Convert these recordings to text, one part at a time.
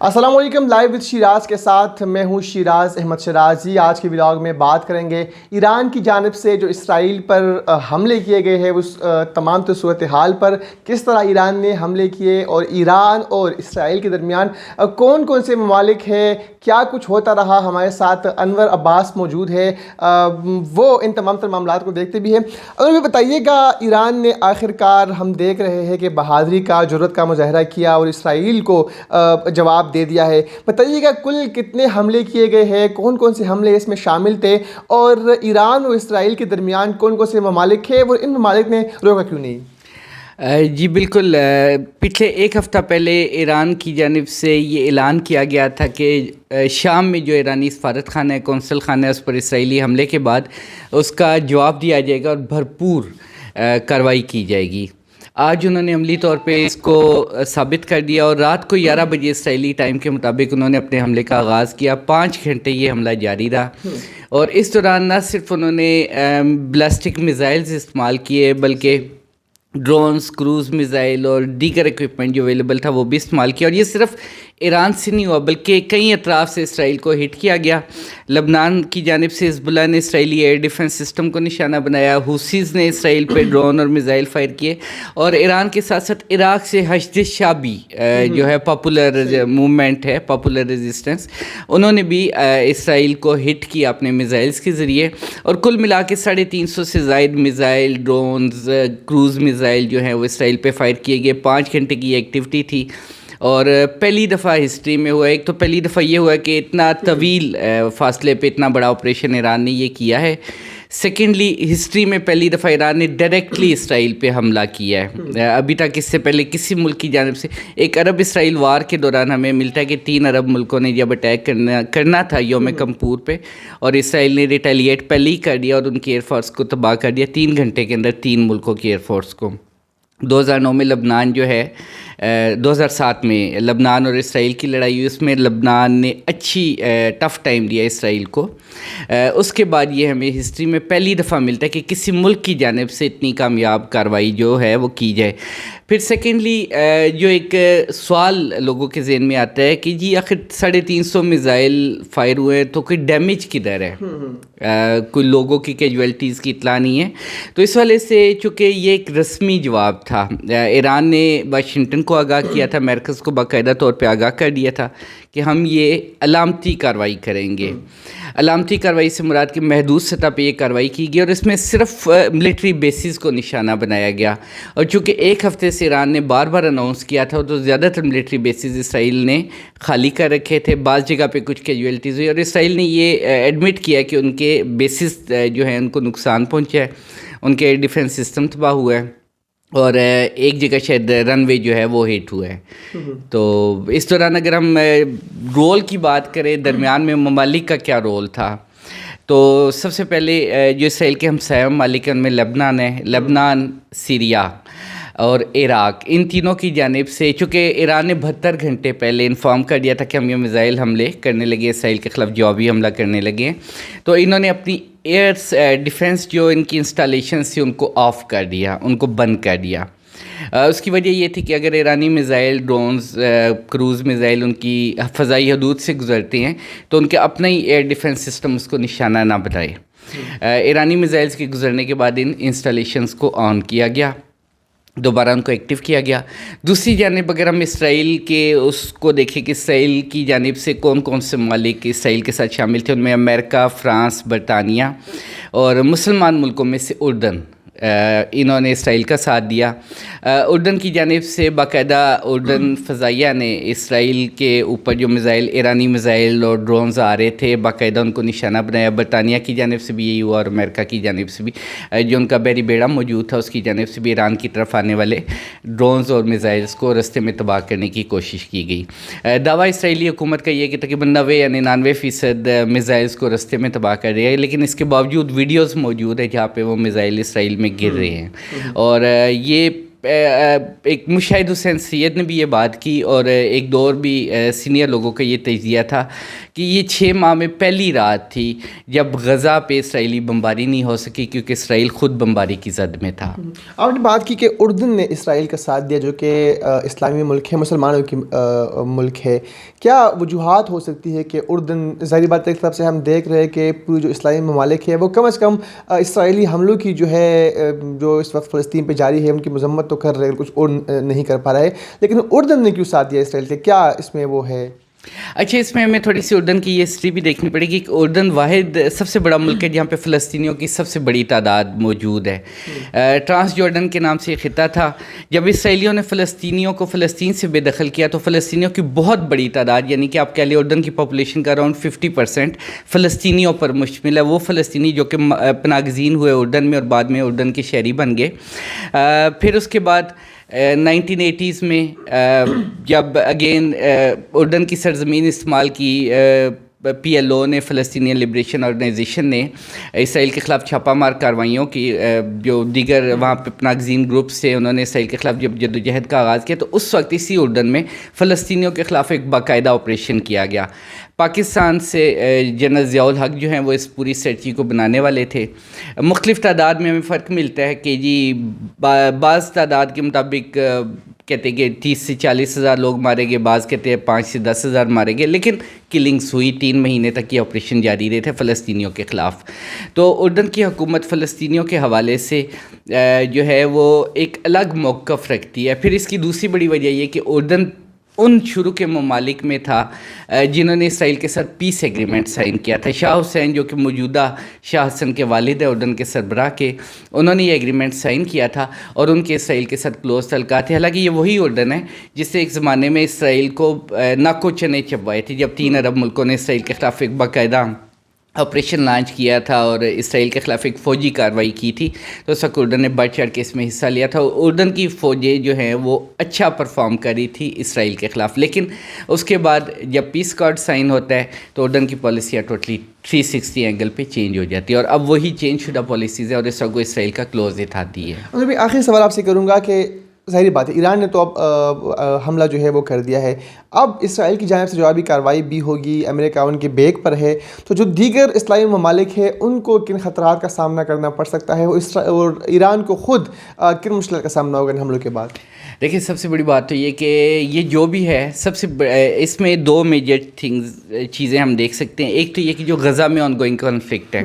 السلام علیکم، live with Shiraz کے ساتھ میں ہوں شیراز احمد شیرازی۔ آج کے ولاگ میں بات کریں گے ایران کی جانب سے جو اسرائیل پر حملے کیے گئے ہیں اس تمام تو صورتحال پر، کس طرح ایران نے حملے کیے اور ایران اور اسرائیل کے درمیان کون کون سے ممالک ہیں، کیا کچھ ہوتا رہا۔ ہمارے ساتھ انور عباس موجود ہے، وہ ان تمام تر معاملات کو دیکھتے بھی ہیں۔ اگر ہمیں بتائیے گا، ایران نے آخرکار ہم دیکھ رہے ہیں کہ بہادری کا، جرأت کا مظاہرہ کیا اور اسرائیل کو جواب دے دیا ہے۔ بتائیے گا کل کتنے حملے کیے گئے ہیں، کون کون سے حملے اس میں شامل تھے، اور ایران اور اسرائیل کے درمیان کون کون سے ممالک ہیں اور ان ممالک نے روکا کیوں نہیں؟ جی بالکل، پچھلے ایک ہفتہ پہلے ایران کی جانب سے یہ اعلان کیا گیا تھا کہ شام میں جو ایرانی سفارت خانہ ہے، قونصل خانہ ہے، اس پر اسرائیلی حملے کے بعد اس کا جواب دیا جائے گا اور بھرپور کارروائی کی جائے گی۔ آج انہوں نے عملی طور پہ اس کو ثابت کر دیا اور رات کو 11 بجے اسرائیلی ٹائم کے مطابق انہوں نے اپنے حملے کا آغاز کیا۔ 5 گھنٹے یہ حملہ جاری رہا اور اس دوران نہ صرف انہوں نے بلاسٹک میزائلز استعمال کیے بلکہ ڈرونز، کروز میزائل اور دیگر ایکوپمنٹ جو اویلیبل تھا وہ بھی استعمال کیا۔ اور یہ صرف ایران سے نہیں ہوا بلکہ کئی اطراف سے اسرائیل کو ہٹ کیا گیا۔ لبنان کی جانب سے حزب اللہ نے اسرائیلی ایئر ڈیفنس سسٹم کو نشانہ بنایا، حوثیز نے اسرائیل پہ ڈرون اور میزائل فائر کیے، اور ایران کے ساتھ ساتھ عراق سے حشد شعبی جو ہے پاپولر موومنٹ ہے، پاپولر ریزسٹنس، انہوں نے بھی اسرائیل کو ہٹ کیا اپنے میزائلز کے ذریعے۔ اور کل ملا کے 350 سے زائد میزائل، ڈرونز، کروز میزائل جو ہیں وہ اسرائیل پہ فائر کیے گئے۔ 5 گھنٹے کی یہ ایکٹیویٹی تھی اور پہلی دفعہ ہسٹری میں ہوا۔ ایک تو پہلی دفعہ یہ ہوا کہ اتنا طویل فاصلے پہ اتنا بڑا آپریشن ایران نے یہ کیا ہے۔ سیکنڈلی، ہسٹری میں پہلی دفعہ ایران نے ڈائریکٹلی اسرائیل پہ حملہ کیا ہے۔ ابھی تک اس سے پہلے کسی ملک کی جانب سے، ایک عرب اسرائیل وار کے دوران ہمیں ملتا ہے کہ 3 عرب ملکوں نے جب اٹیک کرنا تھا یوم کمپور پہ، اور اسرائیل نے ریٹیلیٹ پہلے ہی کر دیا اور ان کی ایئر فورس کو تباہ کر دیا 3 گھنٹے کے اندر، 3 ملکوں کی ایئر فورس کو۔ 2009 میں لبنان جو ہے، 2007 میں لبنان اور اسرائیل کی لڑائی ہوئی، اس میں لبنان نے اچھی ٹف ٹائم دیا اسرائیل کو۔ اس کے بعد یہ ہمیں ہسٹری میں پہلی دفعہ ملتا ہے کہ کسی ملک کی جانب سے اتنی کامیاب کارروائی جو ہے وہ کی جائے۔ پھر سیکنڈلی جو ایک سوال لوگوں کے ذہن میں آتا ہے کہ جی آخر 350 میزائل فائر ہوئے ہیں تو کوئی ڈیمیج کدھر ہے، کوئی لوگوں کی کیجویلٹیز کی اطلاع نہیں ہے۔ تو اس والے سے چونکہ یہ ایک رسمی جواب تھا، ایران نے واشنگٹن کو آگاہ کیا تھا، مرکز کو باقاعدہ طور پہ آگاہ کر دیا تھا کہ ہم یہ علامتی کارروائی کریں گے۔ علامتی کارروائی سے مراد کہ محدود سطح پہ یہ کارروائی کی گئی اور اس میں صرف ملٹری بیسز کو نشانہ بنایا گیا۔ اور چونکہ ایک ہفتے سے ایران نے بار بار اناؤنس کیا تھا تو زیادہ تر ملٹری بیسز اسرائیل نے خالی کر رکھے تھے، بعض جگہ پہ کچھ کیجویلٹیز ہوئی، اور اسرائیل نے یہ ایڈمٹ کیا کہ ان کے بیسز جو ہیں ان کو نقصان پہنچا ہے، ان کے ڈیفنس سسٹم تباہ ہوا ہے، اور ایک جگہ شاید رن وے جو ہے وہ ہٹ ہوا ہے۔ تو اس دوران اگر ہم رول کی بات کریں، درمیان میں ممالک کا کیا رول تھا، تو سب سے پہلے جو اسرائیل کے ہمسایہ ممالک ہیں ان میں لبنان ہے، لبنان، سیریا اور عراق، ان تینوں کی جانب سے چونکہ ایران نے 72 گھنٹے پہلے انفارم کر دیا تھا کہ ہم یہ میزائل حملے کرنے لگے، اسرائیل کے خلاف جوابی حملہ کرنے لگے ہیں، تو انہوں نے اپنی ایئر ڈیفنس جو ان کی انسٹالیشنز تھی ان کو آف کر دیا، ان کو بند کر دیا۔ اس کی وجہ یہ تھی کہ اگر ایرانی میزائل، ڈرونز، کروز میزائل ان کی فضائی حدود سے گزرتے ہیں تو ان کے اپنا ہی ایئر ڈیفنس سسٹم اس کو نشانہ نہ بنائے۔ ایرانی میزائلز کے گزرنے کے بعد ان انسٹالیشنز کو آن کیا گیا، دوبارہ ان کو ایکٹیو کیا گیا۔ دوسری جانب اگر ہم اسرائیل کے اس کو دیکھیں کہ اسرائیل کی جانب سے کون کون سے ممالک اسرائیل کے ساتھ شامل تھے، ان میں امریکہ، فرانس، برطانیہ اور مسلمان ملکوں میں سے اردن، انہوں نے اسرائیل کا ساتھ دیا۔ اردن کی جانب سے باقاعدہ اردن فضائیہ نے اسرائیل کے اوپر جو میزائل، ایرانی میزائل اور ڈرونز آ رہے تھے، باقاعدہ ان کو نشانہ بنایا۔ برطانیہ کی جانب سے بھی یہی ہوا اور امریکہ کی جانب سے بھی، جو ان کا بحری بیڑا موجود تھا اس کی جانب سے بھی ایران کی طرف آنے والے ڈرونز اور میزائلز کو رستے میں تباہ کرنے کی کوشش کی گئی۔ دعویٰ اسرائیلی حکومت کا یہ کہ تقریباً 90 یا 99% میزائلز کو رستے میں تباہ کر دیا ہے، لیکن اس کے باوجود ویڈیوز موجود ہیں جہاں پہ وہ میزائل اسرائیل میں گر رہے ہیں، اور یہ ایک مشاہد حسین سید نے بھی یہ بات کی اور ایک دو اور بھی سینئر لوگوں کا یہ تجزیہ تھا کہ یہ 6 ماہ میں پہلی رات تھی جب غزہ پہ اسرائیلی بمباری نہیں ہو سکی کیونکہ اسرائیل خود بمباری کی زد میں تھا. آپ نے بات کی کہ اردن نے اسرائیل کا ساتھ دیا جو کہ اسلامی ملک ہے, مسلمانوں کی ملک ہے. کیا وجوہات ہو سکتی ہے کہ اردن, ظاہری بات ایک طرف سے ہم دیکھ رہے ہیں کہ پوری جو اسلامی ممالک ہے وہ کم از کم اسرائیلی حملوں کی جو اس وقت فلسطین پہ جاری ہے ان کی مذمت تو کر رہے ہیں, کچھ اور نہیں کر پا رہے, لیکن اردن نے کیوں ساتھ دیا اسرائیل کے, کیا اس میں وہ ہے؟ اچھا, اس میں ہمیں تھوڑی سی اردن کی یہ ہسٹری بھی دیکھنی پڑے گی کہ اردن واحد سب سے بڑا ملک ہے جہاں پہ فلسطینیوں کی سب سے بڑی تعداد موجود ہے. ٹرانس جارڈن کے نام سے یہ خطہ تھا. جب اسرائیلیوں نے فلسطینیوں کو فلسطین سے بے دخل کیا تو فلسطینیوں کی بہت بڑی تعداد, یعنی کہ آپ کہہ لیں اردن کی پاپولیشن کا اراؤنڈ 50% فلسطینیوں پر مشتمل ہے. وہ فلسطینی جو کہ پناہ گزین ہوئے اردن میں اور بعد میں اردن کے شہری بن گئے. پھر اس کے بعد 1980s میں جب اگین اردن کی سرزمین استعمال کی PLO نے, فلسطینین لبریشن آرگنائزیشن نے اسرائیل کے خلاف چھاپہ مار کارروائیوں کی, جو دیگر وہاں پہ پناہ گزین گروپس تھے انہوں نے اسرائیل کے خلاف جب جدوجہد کا آغاز کیا تو اس وقت اسی اردن میں فلسطینیوں کے خلاف ایک باقاعدہ آپریشن کیا گیا. پاکستان سے جنرل ضیاء الحق جو ہیں وہ اس پوری اسٹریٹجی کو بنانے والے تھے. مختلف تعداد میں ہمیں فرق ملتا ہے کہ جی بعض تعداد کے مطابق کہتے ہیں کہ 30 سے 40 ہزار لوگ مارے گئے, بعض کہتے ہیں 5 سے 10 ہزار مارے گئے, لیکن کلنگس ہوئی. 3 مہینے تک یہ آپریشن جاری رہے تھے فلسطینیوں کے خلاف. تو اردن کی حکومت فلسطینیوں کے حوالے سے جو ہے وہ ایک الگ موقف رکھتی ہے. پھر اس کی دوسری بڑی وجہ یہ کہ اردن ان شروع کے ممالک میں تھا جنہوں نے اسرائیل کے ساتھ پیس ایگریمنٹ سائن کیا تھا. شاہ حسین جو کہ موجودہ شاہ حسن کے والد ہیں اردن کے سربراہ کے, انہوں نے یہ ایگریمنٹ سائن کیا تھا اور ان کے اسرائیل کے ساتھ کلوز تعلقات تھے. حالانکہ یہ وہی اردن ہے جس سے ایک زمانے میں اسرائیل کو ناکو چنے چبوائے تھے جب 3 عرب ملکوں نے اسرائیل کے خلاف ایک باقاعدہ آپریشن لانچ کیا تھا اور اسرائیل کے خلاف ایک فوجی کارروائی کی تھی. تو اس وقت اردن نے بڑھ چڑھ کے اس میں حصہ لیا تھا. اردن کی فوجیں جو ہیں وہ اچھا پرفارم کری تھی اسرائیل کے خلاف, لیکن اس کے بعد جب پیس کارڈ سائن ہوتا ہے تو اردن کی پالیسیاں ٹوٹلی 360 اینگل پہ چینج ہو جاتی ہے اور اب وہی چینج شدہ پالیسیز ہے اور اس وقت وہ اسرائیل کا کلوز اتحادی ہے. آخری سوال آپ سے کروں گا کہ ظاہری بات ہے ایران نے تو اب حملہ جو ہے وہ کر دیا ہے, اب اسرائیل کی جانب سے جوابی کارروائی بھی ہوگی, امریکہ ان کے بیک پر ہے, تو جو دیگر اسلامی ممالک ہیں ان کو کن خطرات کا سامنا کرنا پڑ سکتا ہے اور ایران کو خود کن مشکلات کا سامنا ہوگا ان حملوں کے بعد؟ دیکھیں, سب سے بڑی بات تو یہ کہ یہ جو بھی ہے سب سے اس میں 2 میجر چیزیں ہم دیکھ سکتے ہیں. ایک تو یہ کہ جو غزہ میں آن گوئنگ کانفلکٹ ہے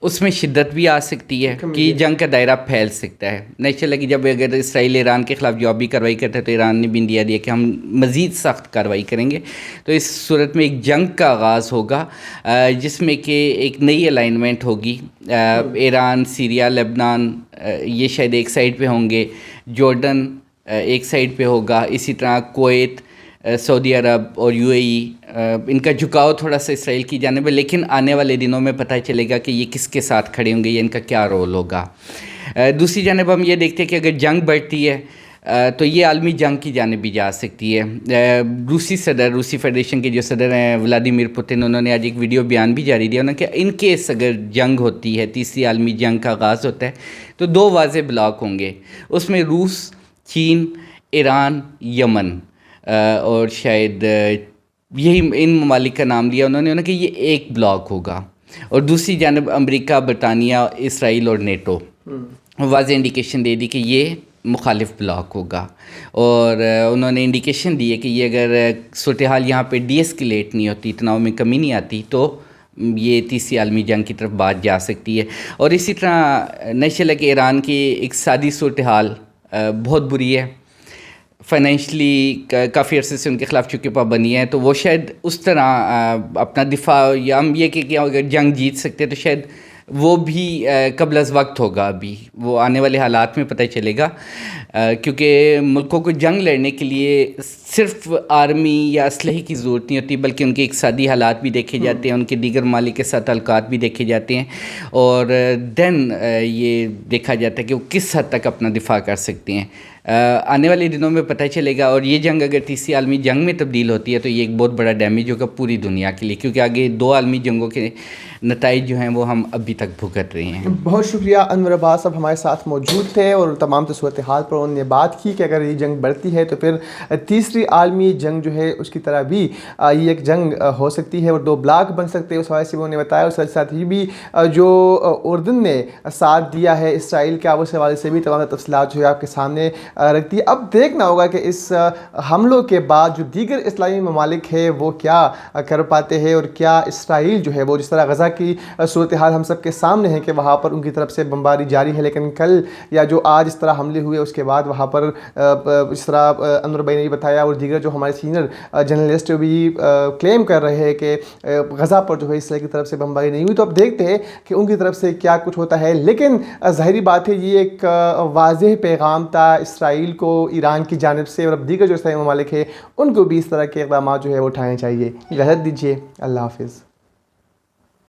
اس میں شدت بھی آ سکتی ہے کہ جنگ کا دائرہ پھیل سکتا ہے. نیچرل ہے کہ جب اگر اسرائیل ایران کے خلاف جوابی کارروائی کرتا ہے تو ایران نے بھی انڈیا دیا کہ ہم مزید سخت کارروائی کریں گے. تو اس صورت میں ایک جنگ کا آغاز ہوگا جس میں کہ ایک نئی الائنمنٹ ہوگی. ایران, سیریا, لبنان یہ شاید ایک سائڈ پہ ہوں گے, جارڈن ایک سائڈ پہ ہوگا, اسی طرح کویت, سعودی عرب اور UAE. ان کا جھکاؤ تھوڑا سا اسرائیل کی جانب ہے, لیکن آنے والے دنوں میں پتہ چلے گا کہ یہ کس کے ساتھ کھڑے ہوں گے یا ان کا کیا رول ہوگا. دوسری جانب ہم یہ دیکھتے ہیں کہ اگر جنگ بڑھتی ہے تو یہ عالمی جنگ کی جانب بھی جا سکتی ہے. روسی فیڈریشن کے جو صدر ہیں ولادیمیر پوتن, انہوں نے آج ایک ویڈیو بیان بھی جاری دیا. انہوں نے کہ ان کیس اگر جنگ ہوتی ہے, تیسری عالمی جنگ کا آغاز ہوتا ہے, تو 2 واضح بلاک ہوں گے. اس میں روس, چین, ایران, یمن اور شاید یہی ان ممالک کا نام لیا انہوں نے کہ یہ ایک بلاک ہوگا. اور دوسری جانب امریکہ, برطانیہ, اسرائیل اور نیٹو واضح انڈیکیشن دے دی کہ یہ مخالف بلاک ہوگا. اور انہوں نے انڈیکیشن دی ہے کہ یہ اگر صورتحال یہاں پہ ڈی ایسکیلیٹ نہیں ہوتی, تناؤ میں کمی نہیں آتی, تو یہ تیسری عالمی جنگ کی طرف بات جا سکتی ہے. اور اسی طرح نیشنل ہے کہ ایران کی اقتصادی صورتحال بہت بری ہے. فائنینشلی کافی عرصے سے ان کے خلاف چونکہ پابندیاں ہیں, تو وہ شاید اس طرح اپنا دفاع, یا ہم یہ کہ اگر جنگ جیت سکتے تو شاید وہ بھی قبل از وقت ہوگا. ابھی وہ آنے والے حالات میں پتہ چلے گا, کیونکہ ملکوں کو جنگ لڑنے کے لیے صرف آرمی یا اسلحے کی ضرورت نہیں ہوتی بلکہ ان کے اقتصادی حالات بھی دیکھے جاتے ہیں, ان کے دیگر ممالک کے ساتھ تعلقات بھی دیکھے جاتے ہیں, اور دین یہ دیکھا جاتا ہے کہ وہ کس حد تک اپنا دفاع کر سکتے ہیں. آنے والے دنوں میں پتہ چلے گا, اور یہ جنگ اگر تیسری عالمی جنگ میں تبدیل ہوتی ہے تو یہ ایک بہت بڑا ڈیمیج ہوگا پوری دنیا کے لیے, کیونکہ آگے 2 عالمی جنگوں کے نتائج جو ہیں وہ ہم ابھی تک بھگت رہے ہیں. بہت شکریہ انور عباس صاحب ہمارے ساتھ موجود تھے, اور تمام صورتحال پر انہوں نے بات کی کہ اگر یہ جنگ بڑھتی ہے تو پھر تیسری عالمی جنگ جو ہے اس کی طرح بھی یہ ایک جنگ ہو سکتی ہے اور 2 بلاک بن سکتے ہیں. اس حوالے سے انہوں نے بتایا, اس ساتھ ہی بھی جو اردن نے ساتھ دیا ہے اسرائیل کا, اس حوالے سے بھی تمام تفصیلات جو ہے آپ کے سامنے رکھتی ہے. اب دیکھنا ہوگا کہ اس حملوں کے بعد جو دیگر اسلامی ممالک ہے وہ کیا کر پاتے ہیں, اور کیا اسرائیل جو ہے وہ جس طرح غزہ کی صورتحال ہم سب کے سامنے ہے کہ وہاں پر ان کی طرف سے بمباری جاری ہے, لیکن کل یا جو آج اس طرح حملے ہوئے اس کے بعد وہاں پر اس طرح انور بھائی نے بتایا اور دیگر جو ہمارے سینئر جرنلسٹ بھی کلیم کر رہے ہیں کہ غزہ پر جو ہے اسرائیل کی طرف سے بمباری نہیں ہوئی. تو اب دیکھتے ہیں کہ ان کی طرف سے کیا کچھ ہوتا ہے, لیکن ظاہری بات ہے یہ ایک واضح پیغام تھا اسرائیل کو ایران کی جانب سے, اور اب دیگر جو اسلامی ممالک ہیں ان کو بھی اس طرح کے اقدامات جو ہے وہ اٹھانے چاہیے. اجازت دیجیے, اللہ حافظ.